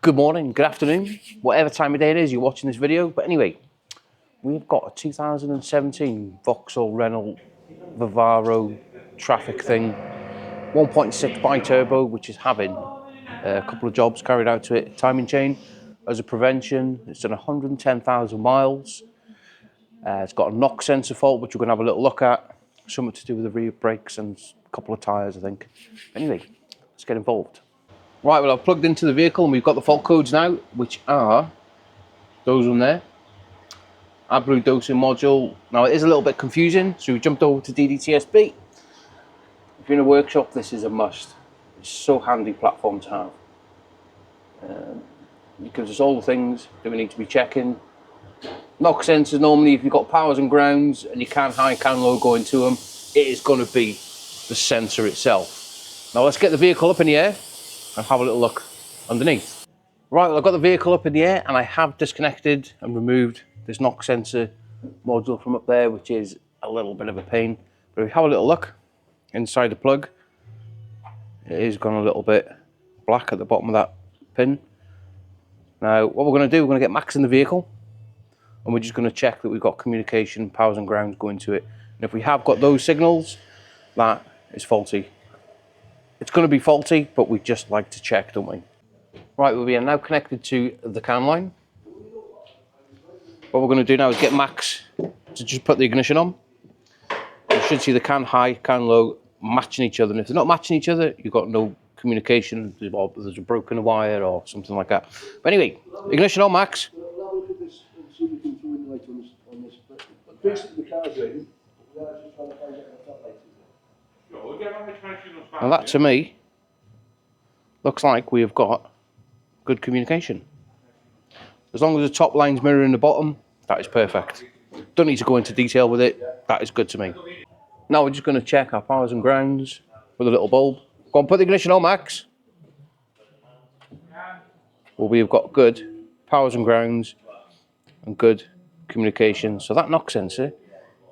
Good morning, good afternoon, whatever time of day it is you're watching this video. But anyway, we've got a 2017 Vauxhall Renault Vivaro traffic thing, 1.6 bi-turbo, which is having a couple of jobs carried out to it. Timing chain as a prevention. It's done 110,000 miles. It's got a knock sensor fault, which we're going to have a little look at. Something to do with the rear brakes and a couple of tyres, I think. Anyway, let's get involved. Right, well, I've plugged into the vehicle and we've got the fault codes now, which are those on there. AdBlue dosing module. Now, it is a little bit confusing, so we jumped over to DDTSB. If you're in a workshop, this is a must. It's so handy platform to have. It gives us all the things that we need to be checking. Knock sensors, normally if you've got powers and grounds and you can high, can low go into them, it is going to be the sensor itself. Now let's get the vehicle up in the air and have a little look underneath. Right, well, I've got the vehicle up in the air and I have disconnected and removed this knock sensor module from up there, which is a little bit of a pain. But if we have a little look inside the plug, it is gone a little bit black at the bottom of that pin. Now, what we're going to do, we're going to get Max in the vehicle and we're just going to check that we've got communication, powers and grounds going to it. And if we have got those signals, that is faulty. It's going to be faulty, but we just like to check, don't we? Right, well, we are now connected to the CAN line. What we're going to do now is get Max to just put the ignition on. You should see the CAN high, CAN low matching each other. And if they're not matching each other, you've got no communication, or there's a broken wire or something like that. But anyway, ignition on, Max. We'll have a look at this and see if we can throw in the light on this. But basically the car's ready. We are just trying to find out what that light is. And that, to me, looks like we have got good communication. As long as the top line's mirroring the bottom, that is perfect. Don't need to go into detail with it. That is good to me. Now we're just going to check our powers and grounds with a little bulb. Go on, put the ignition on, Max. Well, we have got good powers and grounds and good communication. So that knock sensor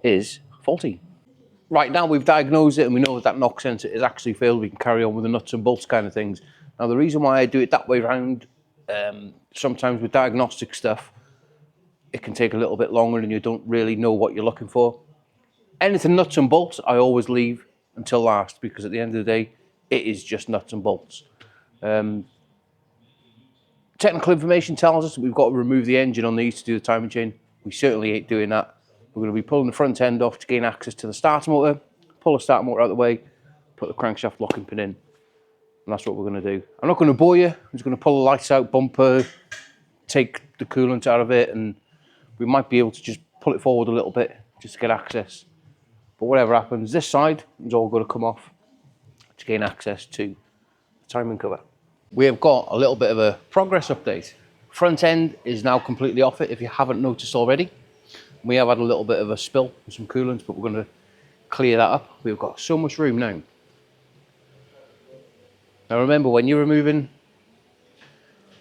is faulty. Right, now we've diagnosed it and we know that knock sensor is actually failed. We can carry on with the nuts and bolts kind of things. Now, the reason why I do it that way around, sometimes with diagnostic stuff, it can take a little bit longer and you don't really know what you're looking for. Anything nuts and bolts, I always leave until last, because at the end of the day, it is just nuts and bolts. Technical information tells us that we've got to remove the engine on these to do the timing chain. We certainly ain't doing that. We're going to be pulling the front end off to gain access to the starter motor, pull the starter motor out of the way, put the crankshaft locking pin in. And that's what we're going to do. I'm not going to bore you. I'm just going to pull the lights out, bumper, take the coolant out of it, and we might be able to just pull it forward a little bit just to get access. But whatever happens, this side is all going to come off to gain access to the timing cover. We have got a little bit of a progress update. Front end is now completely off it, if you haven't noticed already. We have had a little bit of a spill with some coolant, but we're going to clear that up. We've got so much room now. Now remember, when you're removing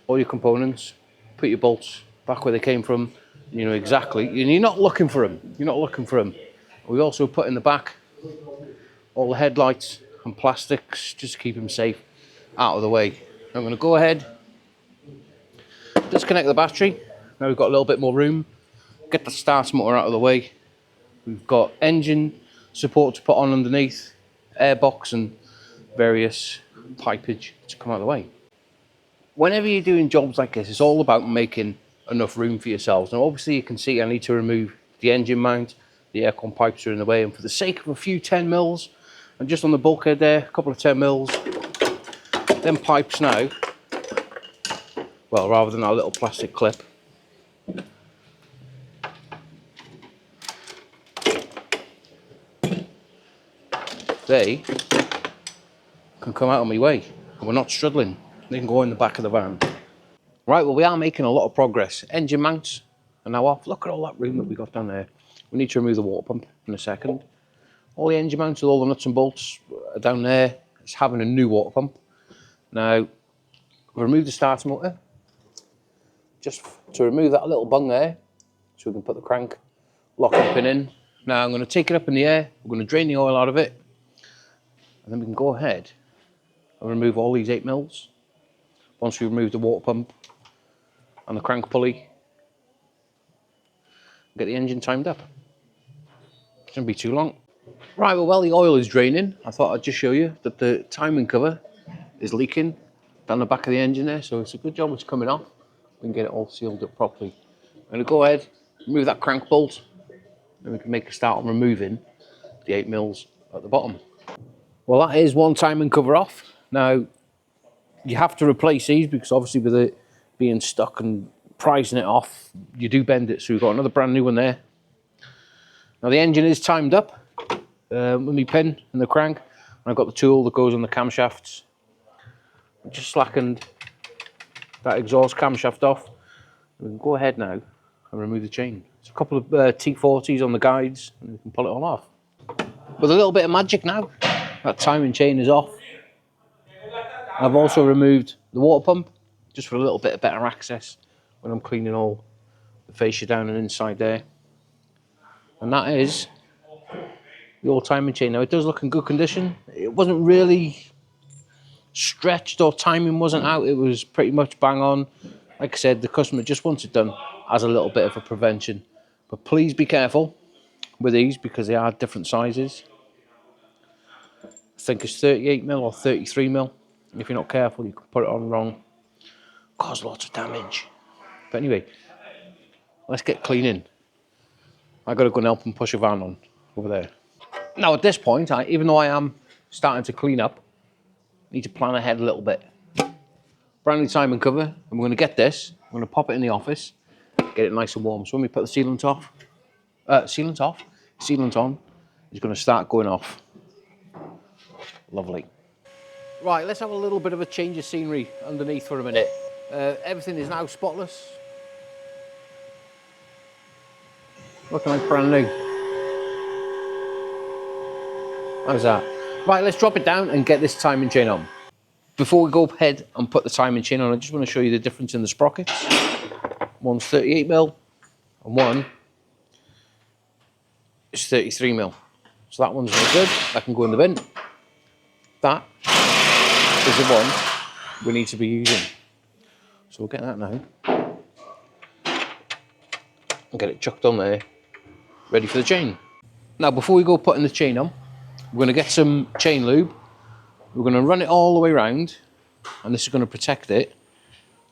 all your components, put your bolts back where they came from. You know exactly, and you're not looking for them. You're not looking for them. We also put in the back all the headlights and plastics just to keep them safe out of the way. I'm going to go ahead, disconnect the battery. Now we've got a little bit more room. Get the starter motor out of the way. We've got engine support to put on underneath, airbox and various pipage to come out of the way. Whenever you're doing jobs like this, it's all about making enough room for yourselves. Now obviously you can see I need to remove the engine mount, the aircon pipes are in the way, and for the sake of a few 10 mils, and just on the bulkhead there, a couple of 10 mils, them pipes now, well, rather than our little plastic clip, they can come out of my way and we're not struggling. They can go in the back of the van. Right, well, we are making a lot of progress. Engine mounts are now off. Look at all that room that we got down there. We need to remove the water pump in a second. All the engine mounts with all the nuts and bolts are down there. It's having a new water pump. Now, remove the starter motor. Just to remove that little bung there, so we can put the crank locking pin in. Now I'm going to take it up in the air. We're going to drain the oil out of it. And then we can go ahead and remove all these 8 mils. once we remove the water pump and the crank pulley, get the engine timed up. Shouldn't be too long. Right, well, while the oil is draining, I thought I'd just show you that the timing cover is leaking down the back of the engine there, so it's a good job it's coming off. We can get it all sealed up properly. I'm going to go ahead, remove that crank bolt, and we can make a start on removing the 8 mils at the bottom. Well, that is one timing cover off. Now, you have to replace these because obviously with it being stuck and prizing it off, you do bend it, so we've got another brand new one there. Now the engine is timed up with my pin and the crank, and I've got the tool that goes on the camshafts. I just slackened that exhaust camshaft off. We can go ahead now and remove the chain. There's a couple of T40s on the guides, and we can pull it all off. With a little bit of magic now, that timing chain is off. I've also removed the water pump, just for a little bit of better access when I'm cleaning all the fascia down and inside there. And that is the old timing chain. Now it does look in good condition. It wasn't really stretched or timing wasn't out. It was pretty much bang on. Like I said, the customer just wants it done as a little bit of a prevention. But please be careful with these because they are different sizes. I think it's 38 mil or 33 mil. If you're not careful, you can put it on wrong. Cause lots of damage. But anyway, let's get cleaning. I gotta go and help them push a van on over there. Now at this point, even though I am starting to clean up, I need to plan ahead a little bit. Brand new timing cover, and we're gonna get this. I'm gonna pop it in the office, get it nice and warm. So when we put the sealant on, it's gonna start going off. Lovely. Right, let's have a little bit of a change of scenery underneath for a minute. Everything is now spotless. Looking like brand new. How's that? Right, let's drop it down and get this timing chain on. Before we go ahead and put the timing chain on, I just want to show you the difference in the sprockets. One's 38 mil and one is 33 mil. So that one's really good. That can go in the bin. That is the one we need to be using. So we'll get that now. And get it chucked on there, ready for the chain. Now before we go putting the chain on, we're going to get some chain lube. We're going to run it all the way around, and this is going to protect it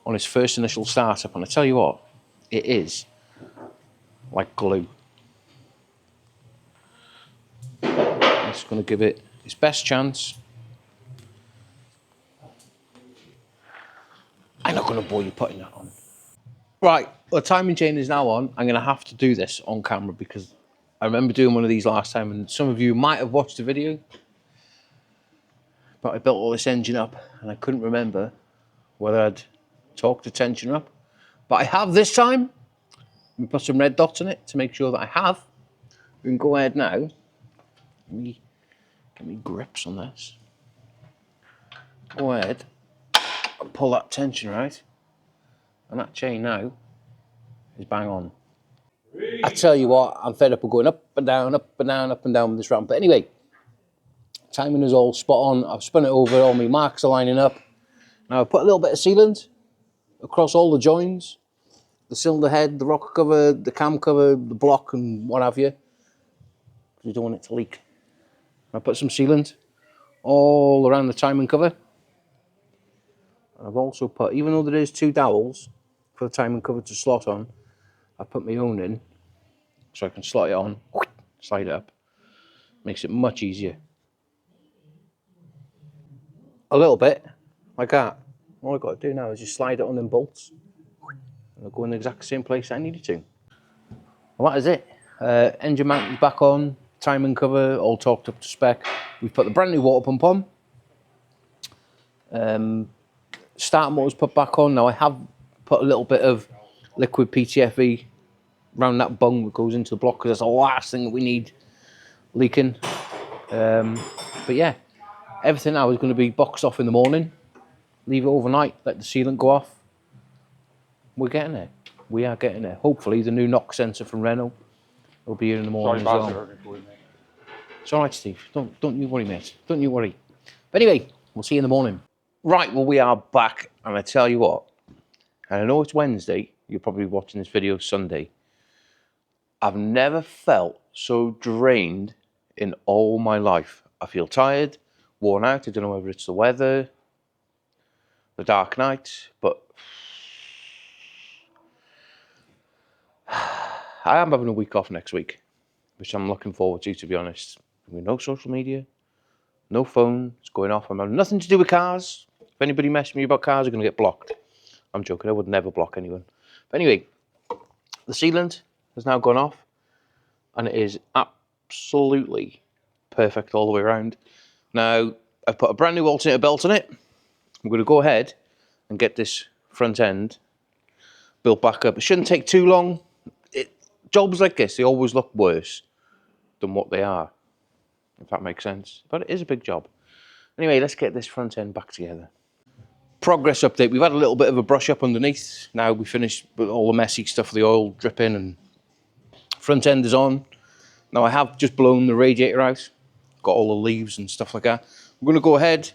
on its first initial startup. And I tell you what, it is like glue. It's going to give it its best chance. I'm not going to bore you putting that on. Right, the timing chain is now on. I'm going to have to do this on camera because I remember doing one of these last time, and some of you might have watched the video, but I built all this engine up and I couldn't remember whether I'd torqued the tension up. But I have this time. We put some red dots on it to make sure that I have. We can go ahead now. Get me grips on this. Go ahead and pull that tension right. And that chain now is bang on. I tell you what, I'm fed up of going up and down, up and down, up and down with this ramp. But anyway, timing is all spot on. I've spun it over, all my marks are lining up. Now I've put a little bit of sealant across all the joins, the cylinder head, the rocker cover, the cam cover, the block and what have you. We don't want it to leak. I put some sealant all around the timing cover. And I've also put, even though there is 2 dowels for the timing cover to slot on, I've put my own in so I can slot it on, slide it up. Makes it much easier. A little bit, like that. All I've got to do now is just slide it on them bolts and it'll go in the exact same place I need it to. Well, that is it. Engine mount is back on, timing cover all torqued up to spec. We've put the brand new water pump on. Starter motor's put back on. Now I have put a little bit of liquid PTFE around that bung that goes into the block because that's the last thing that we need leaking. But yeah, everything now is going to be boxed off in the morning. Leave it overnight, let the sealant go off. We're getting there. We are getting there. Hopefully the new knock sensor from Renault will be here in the morning as well. It's all right, Steve. Don't you worry, mate. Don't you worry. But anyway, we'll see you in the morning. Right, well, we are back, and I tell you what, and I know it's Wednesday, you're probably watching this video Sunday. I've never felt so drained in all my life. I feel tired, worn out. I don't know whether it's the weather, the dark night, but I am having a week off next week, which I'm looking forward to be honest. With no social media, no phone, it's going off. I'm having nothing to do with cars. If anybody messing me about cars, are going to get blocked. I'm joking, I would never block anyone. But anyway, the sealant has now gone off, and it is absolutely perfect all the way around. Now, I've put a brand new alternator belt on it. I'm going to go ahead and get this front end built back up. It shouldn't take too long. Jobs like this, they always look worse than what they are, if that makes sense. But it is a big job. Anyway, let's get this front end back together. Progress update. We've had a little bit of a brush up underneath. Now we finished with all the messy stuff, the oil dripping, and front end is on. Now I have just blown the radiator out. Got all the leaves and stuff like that. I'm going to go ahead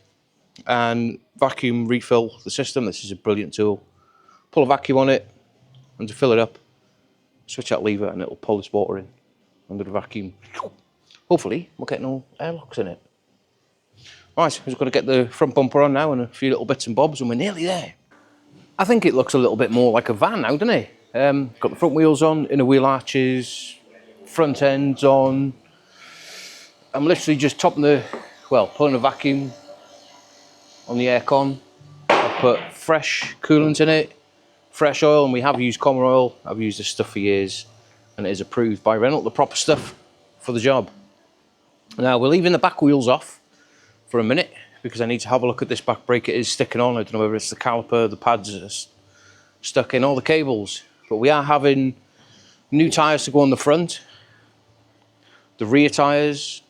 and vacuum refill the system. This is a brilliant tool. Pull a vacuum on it, and to fill it up, switch that lever and it'll pull this water in under the vacuum. Hopefully we'll get no airlocks in it. Right, we're just going to get the front bumper on now and a few little bits and bobs, and we're nearly there. I think it looks a little bit more like a van now, doesn't it? Got the front wheels on, inner wheel arches, front end's on. I'm literally just pulling a vacuum on the aircon. I've put fresh coolant in it, fresh oil, and we have used Commer oil. I've used this stuff for years, and it is approved by Renault, the proper stuff for the job. Now we're leaving the back wheels off for a minute because I need to have a look at this back brake. It is sticking on. I don't know whether it's the caliper, the pads are stuck in, all the cables. But we are having new tyres to go on the front, the rear tyres,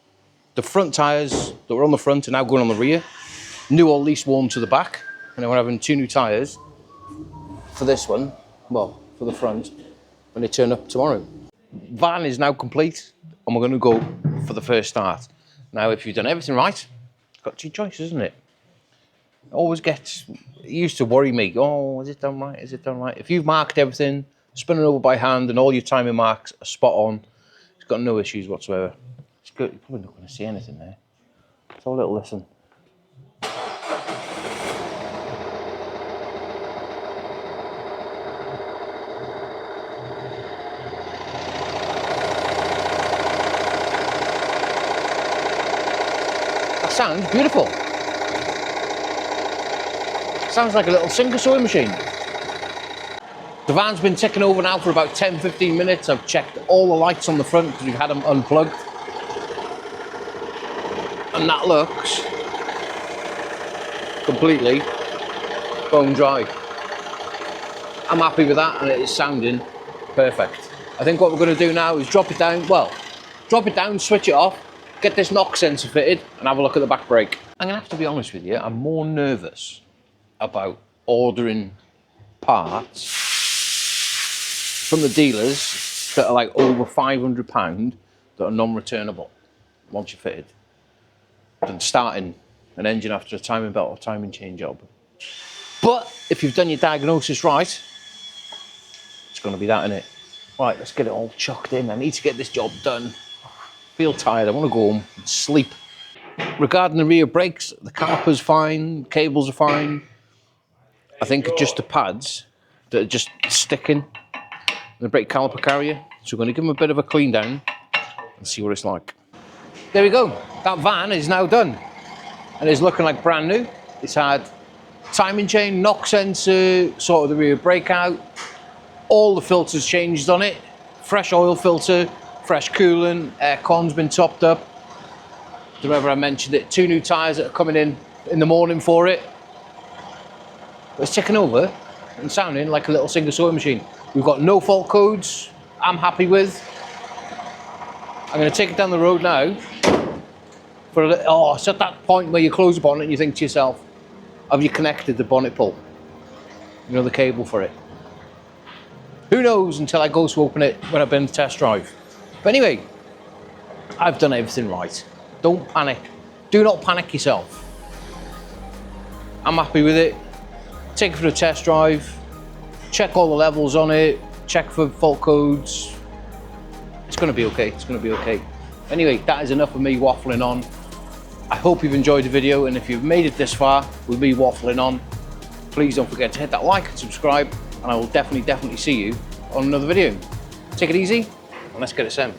the front tyres that were on the front are now going on the rear, new or least worn to the back, and then we're having 2 new tyres for this one, well, for the front, when they turn up tomorrow. Van is now complete, and we're going to go for the first start. Now, if you've done everything right, it's got 2 choices, isn't it? It used to worry me, oh, is it done right, is it done right? If you've marked everything, spun it over by hand, and all your timing marks are spot on, it's got no issues whatsoever. It's good, you're probably not going to see anything there. Let's have a little listen. That sounds beautiful. Sounds like a little sinker sewing machine. The van's been ticking over now for about 10-15 minutes. I've checked all the lights on the front because we've had them unplugged. And that looks completely bone dry. I'm happy with that, and it is sounding perfect. I think what we're going to do now is drop it down, switch it off, get this knock sensor fitted, and have a look at the back brake. I'm going to have to be honest with you, I'm more nervous about ordering parts from the dealers that are like over £500 that are non-returnable once you're fitted than starting an engine after a timing belt or timing chain job. But if you've done your diagnosis right, it's going to be that, innit? Right, let's get it all chucked in. I need to get this job done. I feel tired, I want to go home and sleep. Regarding the rear brakes, the caliper's fine, cables are fine. I think just the pads that are just sticking in the brake caliper carrier. So we're going to give them a bit of a clean down and see what it's like. There we go. That van is now done and is looking like brand new. It's had timing chain, knock sensor, sorted the rear brake out, all the filters changed on it, fresh oil filter, fresh coolant, aircon's been topped up. Don't know if I mentioned it, 2 new tyres that are coming in the morning for it. But it's ticking over and sounding like a little single sewing machine. We've got no fault codes, I'm happy with. I'm going to take it down the road now. It's at that point where you close the bonnet and you think to yourself, have you connected the bonnet pull? You know, the cable for it. Who knows until I go to open it when I've been to test drive. But anyway, I've done everything right. Don't panic. Do not panic yourself. I'm happy with it. Take it for a test drive, check all the levels on it, check for fault codes. It's going to be okay, it's going to be okay. Anyway, that is enough of me waffling on. I hope you've enjoyed the video, and if you've made it this far with me waffling on, please don't forget to hit that like and subscribe, and I will definitely see you on another video. Take it easy, and let's get it sent.